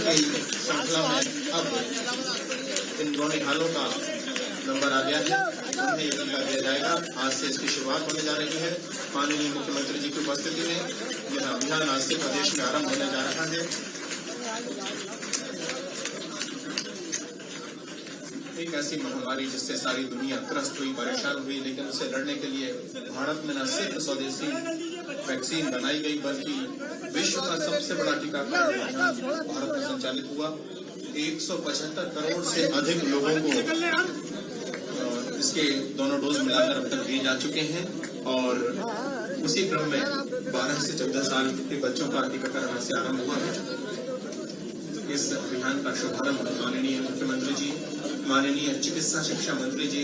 की श्रृंखला में अब इन दो निहालों का नंबर आ गया है, उन्हें ये टीका दिया जाएगा। आज से इसकी शुरुआत होने जा रही है। माननीय मुख्यमंत्री जी की उपस्थिति में यह अभियान आज से प्रदेश में आरंभ होने जा रहा है। एक ऐसी महामारी जिससे सारी दुनिया त्रस्त हुई, परेशान हुई, लेकिन उसे लड़ने के लिए भारत में न सिर्फ स्वदेशी वैक्सीन बनाई गई, बल्कि विश्व का सबसे बड़ा टीकाकरण अभियान भारत में संचालित हुआ। 175 करोड़ से अधिक लोगों को इसके दोनों डोज मिलाकर अब तक दिए जा चुके हैं और उसी क्रम में 12 से 14 साल के बच्चों का टीकाकरण आज से आरंभ हुआ है। इस अभियान का शुभारंभ माननीय मुख्यमंत्री जी, माननीय चिकित्सा शिक्षा मंत्री जी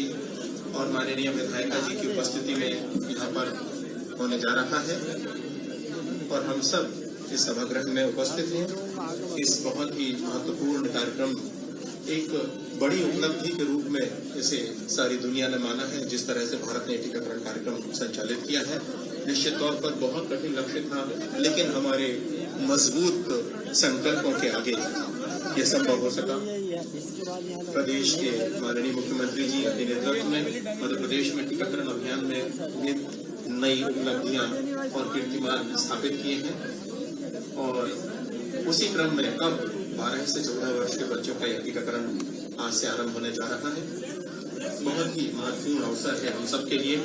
और माननीय विधायिका जी की उपस्थिति में यहाँ पर होने जा रहा है और हम सब इस सभागृह में उपस्थित हैं। इस बहुत ही महत्वपूर्ण कार्यक्रम एक बड़ी उपलब्धि के रूप में इसे सारी दुनिया ने माना है। जिस तरह से भारत ने टीकाकरण कार्यक्रम संचालित किया है, निश्चित तौर पर बहुत कठिन लक्ष्य था, लेकिन हमारे मजबूत संकल्पों के आगे ये संभव हो सका। प्रदेश के माननीय मुख्यमंत्री जी अपने नेतृत्व में मध्य प्रदेश में टीकाकरण अभियान में नई उपलब्धियां और कीर्तिमान स्थापित किए हैं और उसी क्रम में अब 12 से 14 वर्ष के बच्चों का यह टीकाकरण आज से आरंभ होने जा रहा है। बहुत ही महत्वपूर्ण अवसर है हम सबके लिए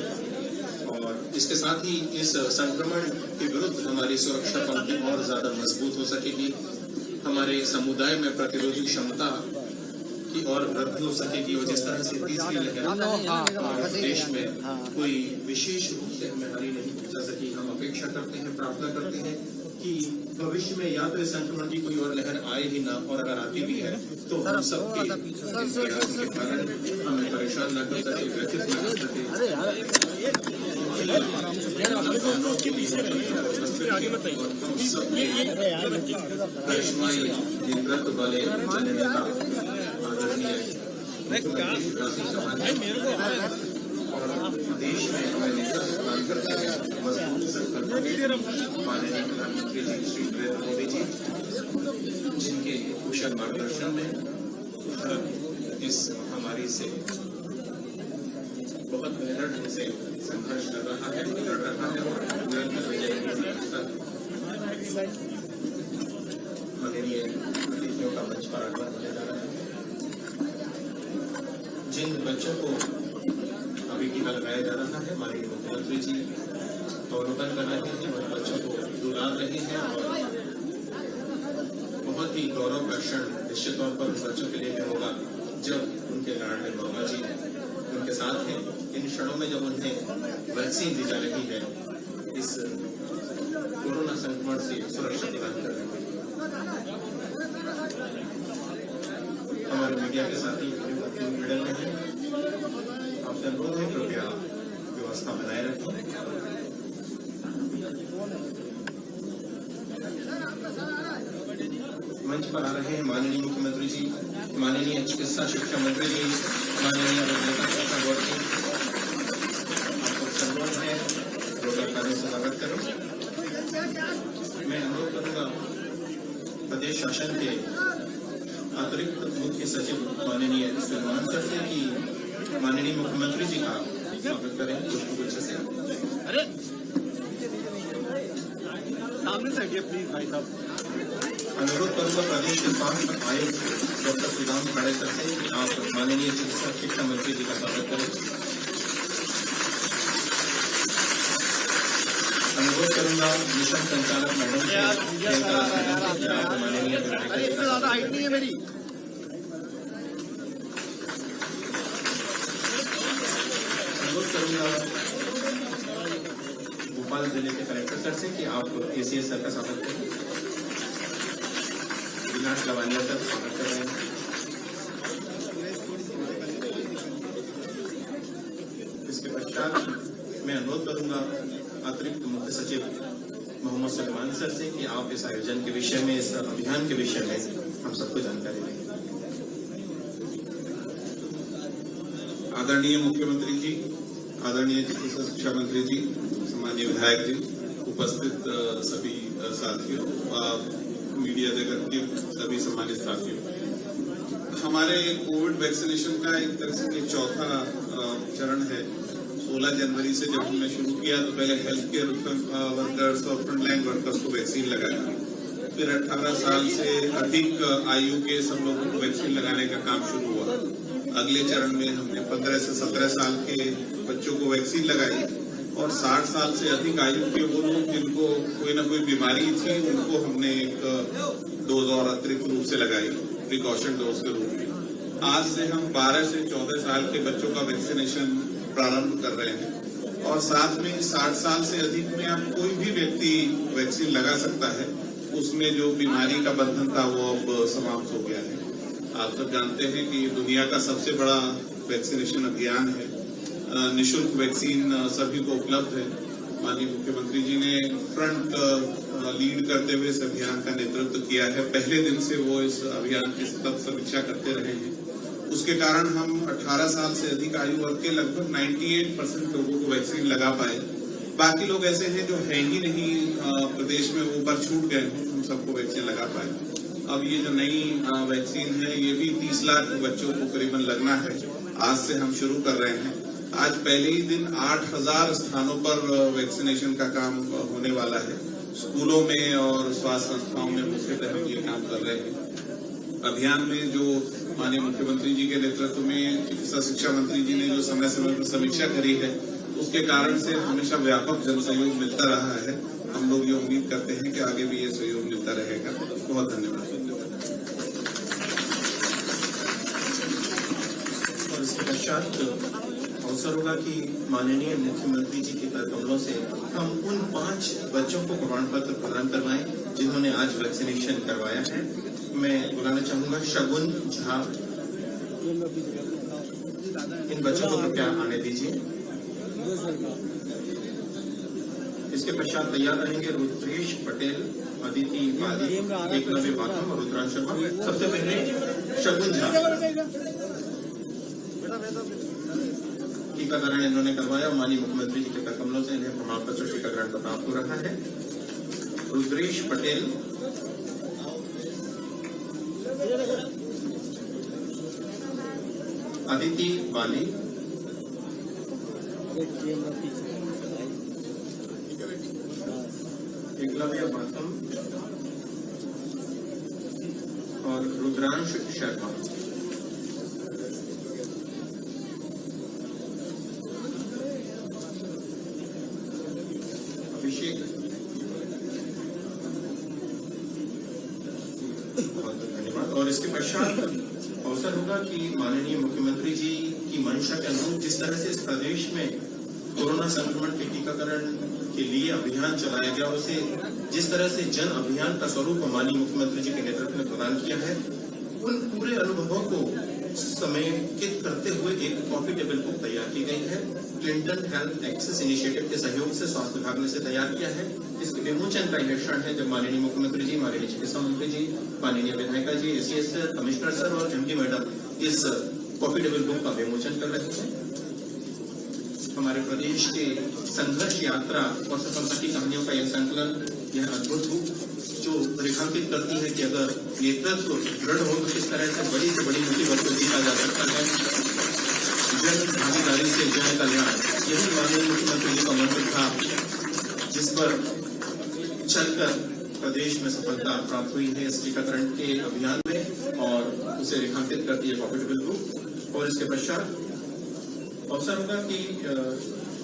और इसके साथ ही इस संक्रमण के विरुद्ध हमारी सुरक्षा पंक्ति और ज्यादा मजबूत हो सकेगी। हमारे समुदाय में प्रतिरोधी क्षमता की और वृद्धि हो सकेगी और जिस तरह से तीसरी लहर देश में कोई विशेष रूप से हमें हानि नहीं पहुंचा सकी, हम अपेक्षा करते हैं, प्रार्थना करते हैं कि भविष्य में या तो इस संक्रमण की कोई और लहर आए ही ना, और अगर आती भी है तो हम सबके प्रयास के कारण हमें परेशान न कर सके, व्यथित न कर सके। करिश्माई नेतृत्व वाले जननेता आदरणीय और देश में हमें नेतृत्व प्रदान करते हैं मजबूत संकल्प माननीय प्रधानमंत्री जी श्री नरेंद्र मोदी जी, जिनके कुशल मार्गदर्शन में इस महामारी से बहुत बेहतर ढंग से संघर्ष कर रहा है, लड़ रहा है और निरंतर विजय माननीय अतिथियों का मंच पर आगमन होने जा रहा है। जिन बच्चों को अभी टीका लगाया जा रहा है, माननीय मुख्यमंत्री जी अवलोकन कर रहे हैं और बच्चों को दुलार रहे हैं और बहुत ही गौरव का क्षण निश्चित तौर पर उन बच्चों के लिए भी होगा जब उनके लाडले मामा जी उनके साथ हैं। इन क्षणों में जब उन्हें वैक्सीन दी जा रही है इस कोरोना संक्रमण से सुरक्षा प्रदान करने के लिए, हमारे मीडिया के साथी मिडल में है, आपसे अनुरोध है कृपया व्यवस्था बनाए रखें। मंच पर आ रहे हैं माननीय मुख्यमंत्री जी, माननीय चिकित्सा शिक्षा मंत्री जी, माननीय विधायिका गौर जी, आपको अनुरोध है लोकल कार्य से स्वागत करो। मैं अनुरोध करूंगा प्रदेश शासन के अतिरिक्त मुख्य सचिव माननीय सलमान सर से कि माननीय मुख्यमंत्री जी का स्वागत करें पुष्पगुच्छ से। अरे सामने से आइए प्लीज भाई साहब। अनुरोध करूंगा प्रदेश के स्वास्थ्य आयुक्त डॉक्टर सुदाम खाड़े सर से कि आप माननीय चिकित्सा शिक्षा मंत्री जी का स्वागत करें। अनुरोध करूंगा मिशन संचालक मैडम से आप माननीय अनुरोध करूंगा भोपाल जिले के कलेक्टर सर से कि आप एसीएस सर का स्वागत करें। विनाश लवानिया सर स्वागत कर रहे हैं। इसके पश्चात मैं अनुरोध करूंगा अतिरिक्त मुख्य सचिव मोहम्मद सलमान सर से कि आप इस आयोजन के विषय में, इस अभियान के विषय में हम सबको जानकारी दें। आदरणीय मुख्यमंत्री जी, आदरणीय चिकित्सा शिक्षा मंत्री जी, सम्मानीय विधायक जी, उपस्थित सभी साथियों, मीडिया जगत के सभी सम्मानित साथियों, हमारे कोविड वैक्सीनेशन का एक तरह से चौथा चरण है। 16 जनवरी से जब हमने शुरू किया तो पहले हेल्थ केयर वर्कर्स और फ्रंटलाइन वर्कर्स को वैक्सीन लगाया, फिर 18 साल से अधिक आयु के सब लोगों को वैक्सीन लगाने का काम शुरू हुआ। अगले चरण में हमने 15 से 17 साल के बच्चों को वैक्सीन लगाई और 60 साल से अधिक आयु के वो लोग जिनको कोई ना कोई बीमारी थी उनको हमने एक डोज और अतिरिक्त रूप से लगाई, प्रिकॉशन डोज के रूप में। आज से हम 12 से 14 साल के बच्चों का वैक्सीनेशन प्रारंभ कर रहे हैं और साथ में 60 साल से अधिक में अब कोई भी व्यक्ति वैक्सीन लगा सकता है। उसमें जो बीमारी का बंधन था वो अब समाप्त हो गया है। आप सब जानते हैं कि दुनिया का सबसे बड़ा वैक्सीनेशन अभियान है। निःशुल्क वैक्सीन सभी को उपलब्ध है। माननीय मुख्यमंत्री जी ने फ्रंट लीड करते हुए इस अभियान का नेतृत्व किया है। पहले दिन से वो इस अभियान की सतत समीक्षा करते रहे हैं। उसके कारण हम 18 साल से अधिक आयु वर्ग के लगभग 98% लोगों को वैक्सीन लगा पाए। बाकी लोग ऐसे हैं जो है ही नहीं प्रदेश में, वो पर छूट गए हैं, हम सबको वैक्सीन लगा पाए। अब ये जो नई वैक्सीन है ये भी 30 लाख बच्चों को करीबन लगना है। आज से हम शुरू कर रहे हैं। आज पहले ही दिन 8000 स्थानों पर वैक्सीनेशन का काम होने वाला है। स्कूलों में और स्वास्थ्य संस्थाओं में मुख्यतः हम ये काम कर रहे हैं। अभियान में जो माननीय मुख्यमंत्री जी के नेतृत्व में चिकित्सा शिक्षा मंत्री जी ने जो समय समय पर समीक्षा करी है, उसके कारण से हमेशा व्यापक जन सहयोग मिलता रहा है। हम लोग ये उम्मीद करते हैं कि आगे भी ये सहयोग मिलता रहेगा। बहुत धन्यवाद। और इसके पश्चात अवसर होगा कि माननीय मुख्यमंत्री जी के कमलों से हम उन 5 बच्चों को प्रमाण पत्र प्रदान करवाएं जिन्होंने आज वैक्सीनेशन करवाया है। मैं बुलाना चाहूंगा शगुन झा। इन बच्चों को कृपया आने दीजिए। इसके पश्चात तैयार रहेंगे रुद्रेश पटेल, अदिति वाली, एकलव्य बाथम और रुद्रांश शर्मा। सबसे पहले शगुन झा, टीकाकरण इन्होंने करवाया। माननीय मुख्यमंत्री जी के कमलों से इन्हें प्रमाण पत्र टीकाकरण का प्राप्त हो रहा है। रुद्रेश पटेल, अदिति वाली, एकलव्य बाथम और रुद्रांश शर्मा। अभिषेक, बहुत धन्यवाद। और इसके पश्चात अवसर होगा कि माननीय मुख्यमंत्री जी की मंशा के अनुरूप जिस तरह से इस प्रदेश में कोरोना संक्रमण के टीकाकरण के लिए अभियान चलाया गया, उसे जिस तरह से जन अभियान का स्वरूप माननीय मुख्यमंत्री जी के नेतृत्व में प्रदान किया है, उन पूरे अनुभवों को समेकित करते हुए एक कॉपी टेबल बुक तैयार की गई है। क्लिंटन हेल्थ एक्सेस इनिशिएटिव के सहयोग से स्वास्थ्य विभाग ने इसे तैयार किया है। इसके विमोचन का यह क्षण है जब माननीय मुख्यमंत्री जी, माननीय चिकित्सा मंत्री जी, माननीय विधायिका ji, ACS sir, commissioner sir और एमडी मैडम इस कॉपी टेबल बुक का विमोचन कर रहे हैं। हमारे प्रदेश के संघर्ष यात्रा और सफलता की कहानियों का यह संकलन, यह अद्भुत रूप जो रेखांकित करती है कि अगर नेतृत्व दृढ़ हो तो किस तरह से बड़ी मुसीबत को जीता जा सकता है। जन भागीदारी से जन कल्याण, यही माननीय मुख्यमंत्री जी का मंत्र था जिस पर चलकर प्रदेश में सफलता प्राप्त हुई है इस टीकाकरण के अभियान में, और उसे रेखांकित करती है कॉपी टेबल बुक। और इसके पश्चात अवसर होगा कि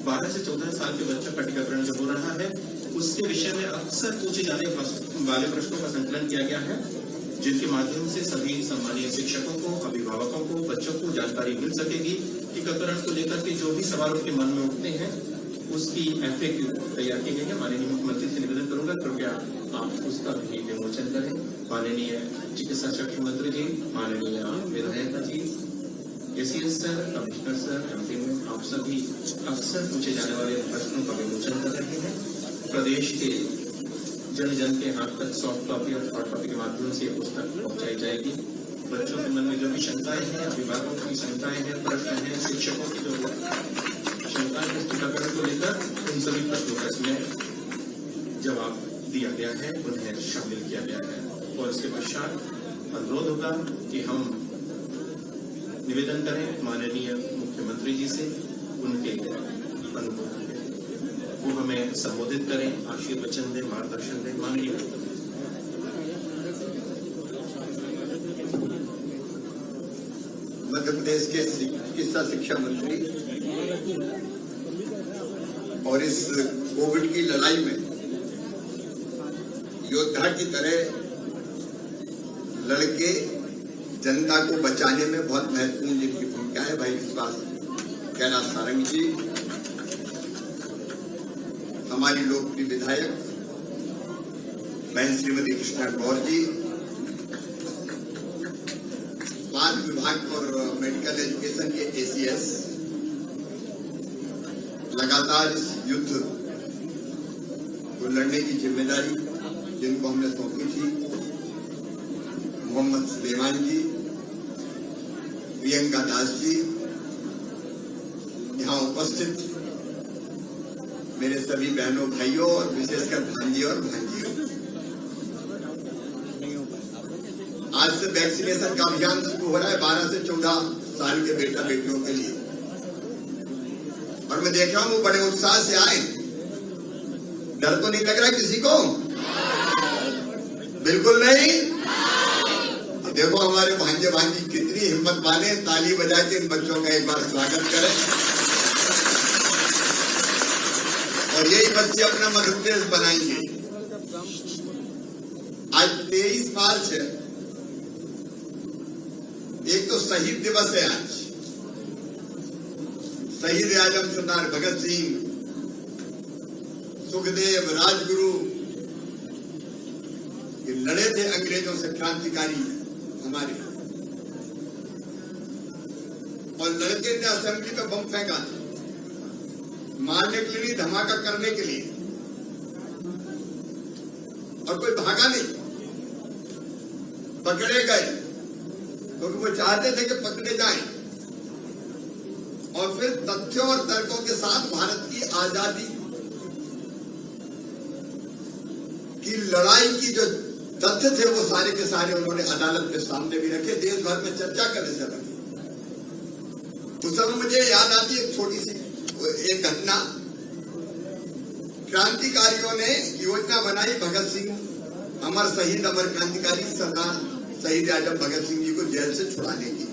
12 से 14 साल के बच्चों का टीकाकरण जो हो रहा है उसके विषय में अक्सर पूछे जाने वाले प्रश्नों का संकलन किया गया है, जिनके माध्यम से सभी सम्मानीय शिक्षकों को, अभिभावकों को, बच्चों को जानकारी मिल सकेगी। टीकाकरण को लेकर के जो भी सवाल उनके मन में उठते हैं उसकी FAQ तैयार की गई है। माननीय मुख्यमंत्री से निवेदन करूंगा कृपया आप उसका भी विमोचन करें। माननीय चिकित्सा शिक्षा मंत्री जी, माननीय विधायिका ji, ACS sir, commissioner sir, MD में आप सभी अक्सर पूछे जाने वाले प्रश्नों का विमोचन कर रहे हैं। प्रदेश के जन जन के हाथ तक सॉफ्ट कॉपी और हार्ड कॉपी के माध्यम से पुस्तक पहुंचाई जाएगी। बच्चों के मन में जो भी शंकाएं हैं, अभिभावकों की शंकाएं हैं, प्रश्न हैं, शिक्षकों की जो शंकाएं हैं टीकाकरण को लेकर, उन सभी प्रश्नों का इसमें जवाब दिया गया है, उन्हें शामिल किया गया है। और इसके पश्चात अनुरोध होगा कि हम निवेदन करें माननीय मुख्यमंत्री जी से उनके अनुमोदन में वो हमें संबोधित करें, आशीर्वचन दें, मार्गदर्शन दें। माननीय मुख्यमंत्री। मध्य प्रदेश के चिकित्सा शिक्षा मंत्री और इस कोविड की लड़ाई में योद्धा की तरह लड़के जनता को बचाने में बहुत महत्वपूर्ण जिनकी भूमिका है भाई विश्वास कैलाश सारंग जी, हमारी लोकप्रिय विधायक बहन श्रीमती कृष्णा गौर जी, स्वास्थ्य विभाग और मेडिकल एजुकेशन के एसीएस, लगातार इस युद्ध को लड़ने की जिम्मेदारी जिनको हमने सौंपी थी, मोहम्मद सुलेमान जी, प्रियंका दास जी, यहाँ उपस्थित मेरे सभी बहनों भाइयों और विशेषकर भांजी और भांजियों, आज से वैक्सीनेशन का अभियान शुरू हो रहा है 12 से 14 साल के बेटा बेटियों के लिए, और मैं देख रहा हूं वो बड़े उत्साह से आए। डर तो नहीं लग रहा किसी को? बिल्कुल नहीं। देखो हमारे भांजे भांजी कितनी हिम्मत वाले, ताली बजा के इन बच्चों का एक बार स्वागत करें। और यही बच्चे अपना मध्य प्रदेश बनाएंगे। आज 23 मार्च है, एक तो शहीद दिवस है आज। शहीद आजम सरदार भगत सिंह, सुखदेव, राजगुरु ये लड़े थे अंग्रेजों से, क्रांतिकारी हमारे, और लड़के ने असेंबली में बम फेंका था, मारने के लिए, धमाका करने के लिए, और कोई भागा नहीं, पकड़े गए क्योंकि वो चाहते थे कि पकड़े जाएं, और फिर तथ्यों और तर्कों के साथ भारत की आजादी की लड़ाई की जो तथ्य थे वो सारे के सारे उन्होंने अदालत के सामने भी रखे, देश भर में चर्चा करने से लगे। उस समय मुझे याद आती है एक छोटी सी एक घटना। क्रांतिकारियों ने योजना बनाई भगत सिंह, अमर शहीद अमर क्रांतिकारी सरदार शहीद आजम भगत सिंह जी को जेल से छुड़ाने की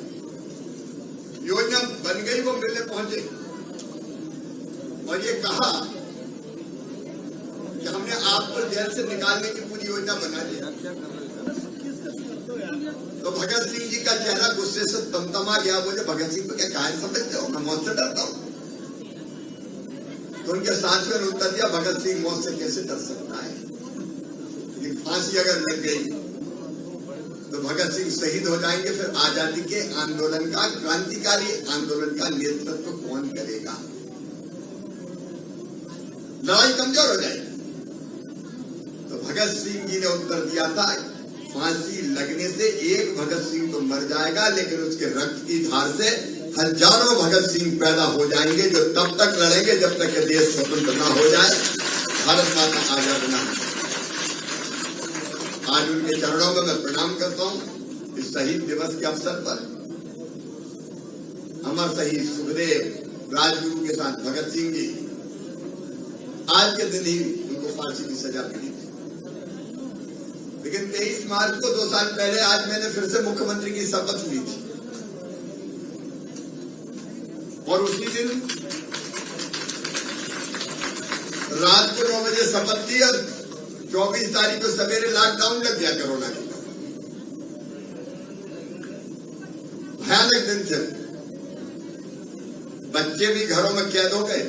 योजना बन गई। वो मिलने पहुंचे और ये कहा कि हमने आपको जेल से निकालने की पूरी योजना बना ली। तो भगत सिंह जी का चेहरा गुस्से से तमतमा गया। बोले भगत सिंह को क्या कायर समझते हो, मैं मौत से डरता हूं? तो उनके साथियों ने उत्तर दिया, भगत सिंह मौत से कैसे डर सकता है? लेकिन फांसी अगर लग गई तो भगत सिंह शहीद हो जाएंगे, फिर आजादी के आंदोलन का, क्रांतिकारी आंदोलन का नेतृत्व कौन करेगा? लड़ाई कमजोर हो जाएगी। तो भगत सिंह जी ने उत्तर दिया था, फांसी लगने से एक भगत सिंह तो मर जाएगा, लेकिन उसके रक्त की धार से हजारों भगत सिंह पैदा हो जाएंगे, जो तब तक लड़ेंगे जब तक ये देश स्वतंत्र न हो जाए, भारत माता आजाद न हो। आज उनके चरणों में मैं प्रणाम करता हूं इस शहीद दिवस के अवसर पर। अमर शहीद सुखदेव, राजगुरु के साथ भगत सिंह जी आज के दिन ही उनको फांसी की सजा मिली थी। लेकिन 23 मार्च को 2 साल पहले आज मैंने फिर से मुख्यमंत्री की शपथ ली थी, और उसी दिन रात को 9 बजे शपथ ली और 24 तारीख को सवेरे लॉकडाउन लग गया कोरोना के। भयानक दिन थे, बच्चे भी घरों में कैद हो गए,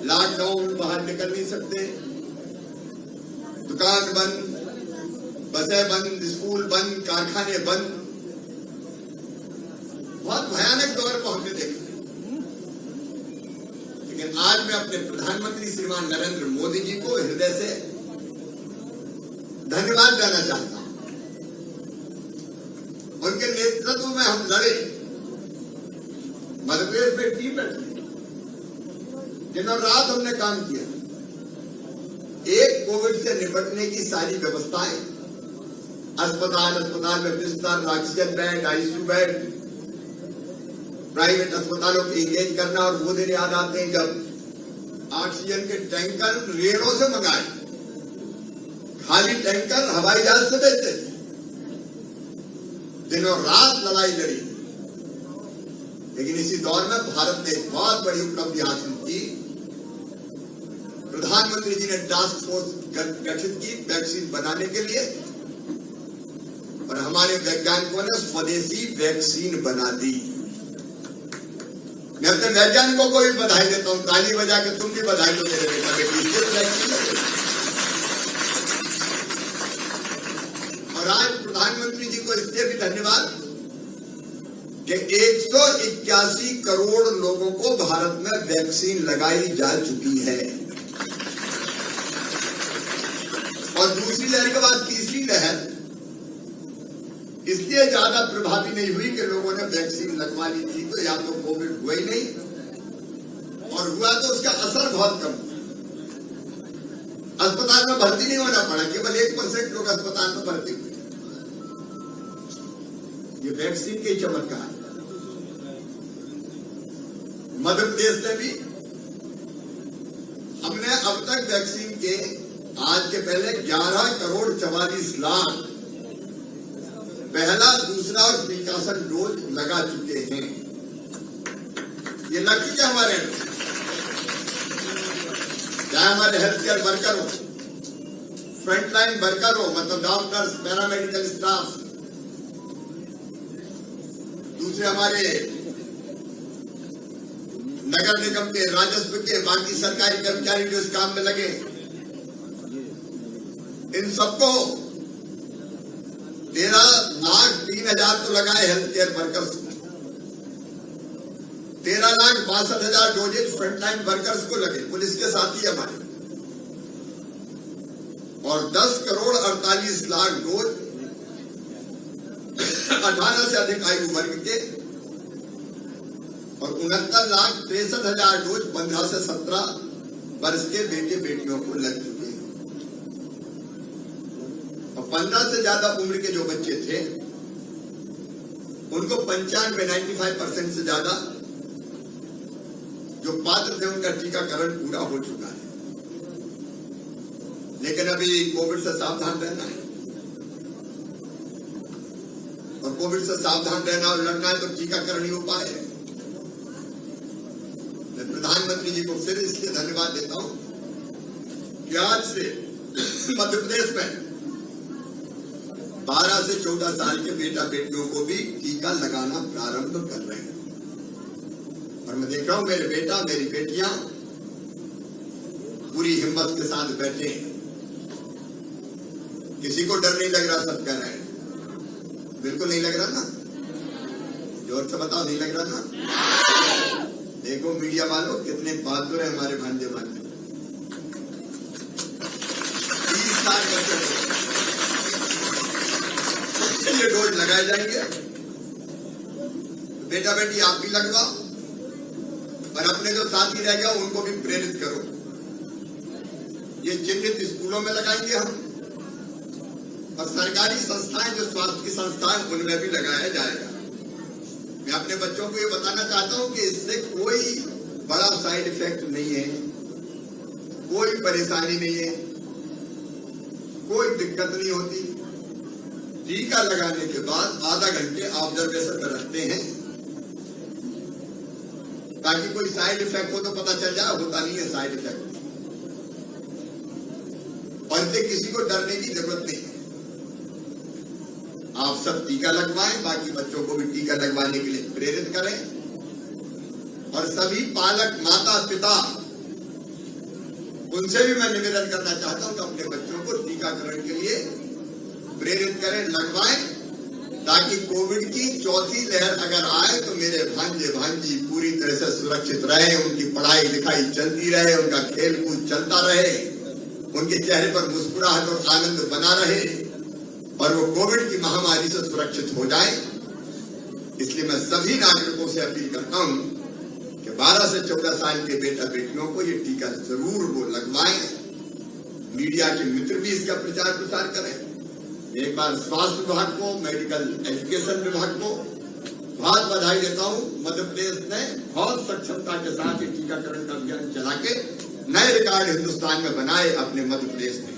लॉकडाउन, बाहर निकल नहीं सकते, दुकान बंद, बसें बंद, स्कूल बंद, कारखाने बंद। बहुत भयानक दौर को हमने देखा। लेकिन आज मैं अपने प्रधानमंत्री श्रीमान नरेंद्र मोदी जी को हृदय से धन्यवाद देना चाहता हूं। उनके नेतृत्व में हम लड़े। मध्य प्रदेश में टीम बैठी, दिन और रात हमने काम किया। एक कोविड से निपटने की सारी व्यवस्थाएं अस्पताल में बिस्तर, oxygen bed, ICU bed, private अस्पतालों को इंगेज करना। और वो दिन याद आते हैं जब ऑक्सीजन के टैंकर रेलों से मंगाए, खाली टैंकर हवाई जहाज से भेजते थे, दिनों रात लड़ाई लड़ी। लेकिन इसी दौर में भारत ने एक बहुत बड़ी उपलब्धि हासिल की। प्रधानमंत्री जी ने टास्क फोर्स गठित की वैक्सीन बनाने के लिए, और हमारे वैज्ञानिकों ने स्वदेशी वैक्सीन बना दी। मैं अपने वैज्ञानिकों को भी बधाई देता हूं, ताली बजा के तुम भी बधाई दो मेरे बेटा बेटी। और आज प्रधानमंत्री जी को इसलिए भी धन्यवाद कि 181 करोड़ लोगों को भारत में वैक्सीन लगाई जा चुकी है। और दूसरी लहर के बाद तीसरी लहर इसलिए ज्यादा प्रभावी नहीं हुई कि लोगों ने वैक्सीन लगवा ली थी, तो या तो कोविड हुआ ही नहीं, और हुआ तो उसका असर बहुत कम। अस्पताल में भर्ती नहीं होना पड़ा, केवल 1% लोग अस्पताल में भर्ती हुए। ये वैक्सीन के चमत्कार। मध्य प्रदेश में भी हमने अब तक वैक्सीन के आज के पहले 11 करोड़ 44 लाख पहला, दूसरा और प्रीकॉशन डोज लगा चुके हैं। ये लग चुके हमारे, चाहे हमारे हेल्थ केयर वर्कर हो, फ्रंटलाइन वर्कर हो, मतलब डॉक्टर्स, पैरामेडिकल स्टाफ, दूसरे हमारे नगर निगम के, राजस्व के, बाकी सरकारी कर्मचारी जो इस काम में लगे, इन सबको 13,03,000 तो लगाए हेल्थ केयर वर्कर्स को, 13,62,000 डोजेज फ्रंटलाइन वर्कर्स को लगे, पुलिस के साथी हमारे, और 10 करोड़ 48 लाख डोज 18 से अधिक आयु वर्ग के, और 69,63,000 डोज 15 से 17 वर्ष के बेटे बेटियों को लग चुके हैं। और 15 से ज्यादा उम्र के जो बच्चे थे उनको 95% से ज्यादा जो पात्र थे उनका टीकाकरण पूरा हो चुका है। लेकिन अभी कोविड से सावधान रहना है, और कोविड से सावधान रहना और लड़ना है तो टीकाकरण ही उपाय है। मैं प्रधानमंत्री जी को फिर इसलिए धन्यवाद देता हूं कि आज से मध्य प्रदेश में 12 से 14 साल के बेटा बेटियों को भी टीका लगाना प्रारंभ कर रहे हैं। और मैं देख रहा हूं मेरे बेटा मेरी बेटियां पूरी हिम्मत के साथ बैठे हैं, किसी को डर नहीं लग रहा, सब कह रहे हैं। बिल्कुल नहीं लग रहा ना, जोर से बताओ, नहीं लग रहा ना? देखो मीडिया वालों कितने बहादुर है हमारे भांजे भांजे। 30 साल बच्चे ये डोज लगाए जाएंगे। बेटा बेटी आप भी लगवाओ, और अपने जो साथी रह गया उनको भी प्रेरित करो। ये चिन्हित स्कूलों में लगाएंगे हम, और सरकारी संस्थाएं जो स्वास्थ्य की संस्थाएं उनमें भी लगाया जाएगा। मैं अपने बच्चों को ये बताना चाहता हूं कि इससे कोई बड़ा साइड इफेक्ट नहीं है, कोई परेशानी नहीं है, कोई दिक्कत नहीं होती। टीका लगाने के बाद आधा घंटे ऑब्जर्वेशन में रखते हैं ताकि कोई साइड इफेक्ट हो तो पता चल जाए, होता नहीं है साइड इफेक्ट। और इससे किसी को डरने की जरूरत नहीं है। आप सब टीका लगवाएं, बाकी बच्चों को भी टीका लगवाने के लिए प्रेरित करें, और सभी पालक माता पिता उनसे भी मैं निवेदन करना चाहता हूं कि अपने बच्चों को टीकाकरण के लिए प्रेरित करें, लगवाएं, ताकि कोविड की चौथी लहर अगर आए तो मेरे भांजे भांजी पूरी तरह से सुरक्षित रहे, उनकी पढ़ाई लिखाई चलती रहे, उनका खेल कूद चलता रहे, उनके चेहरे पर मुस्कुराहट और आनंद बना रहे, और वो कोविड की महामारी से सुरक्षित हो जाए। इसलिए मैं सभी नागरिकों से अपील करता हूं कि 12 से 14 साल के बेटा बेटियों को ये टीका जरूर वो लगवाएं। मीडिया के मित्र भी इसका प्रचार प्रसार करें, एक बार स्वास्थ्य विभाग को, मेडिकल एजुकेशन विभाग को बहुत बधाई देता हूं। मध्य प्रदेश ने बहुत सक्षमता के साथ ये टीकाकरण का अभियान चला के नए रिकॉर्ड हिंदुस्तान में बनाए अपने मध्य प्रदेश में,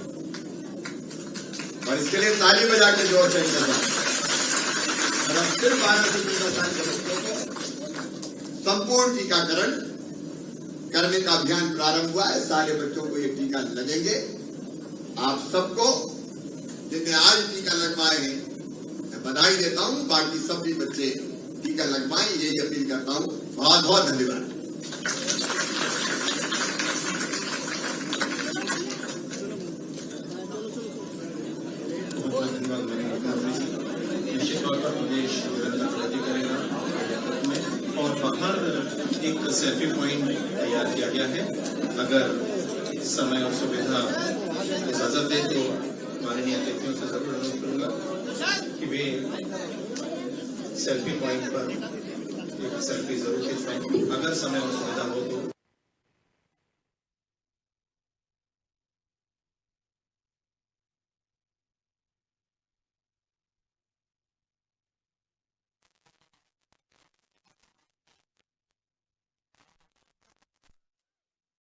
और इसके लिए ताली बजा के जोर से सिर्फ 12 से 14 साल के बच्चों को संपूर्ण टीकाकरण करने का अभियान प्रारंभ हुआ है। सारे बच्चों को ये टीका लगेंगे। आप सबको जिन्हें आज टीका लगवाए हैं मैं बधाई देता हूं। बाकी सब भी बच्चे टीका लगवाएं, यही अपील करता हूं। बहुत बहुत धन्यवाद। निश्चित तौर पर प्रदेश निरंतर प्रगति करेगा में, और बाहर एक सेल्फी पॉइंट तैयार किया गया है। अगर समय और सुविधा इजाजत दे तो माननीय अतिथियों से जरूर अनुरोध करूंगा कि वे सेल्फी पॉइंट पर एक सेल्फी जरूर खिंचवाएं। अगर समय और सुविधा हो तो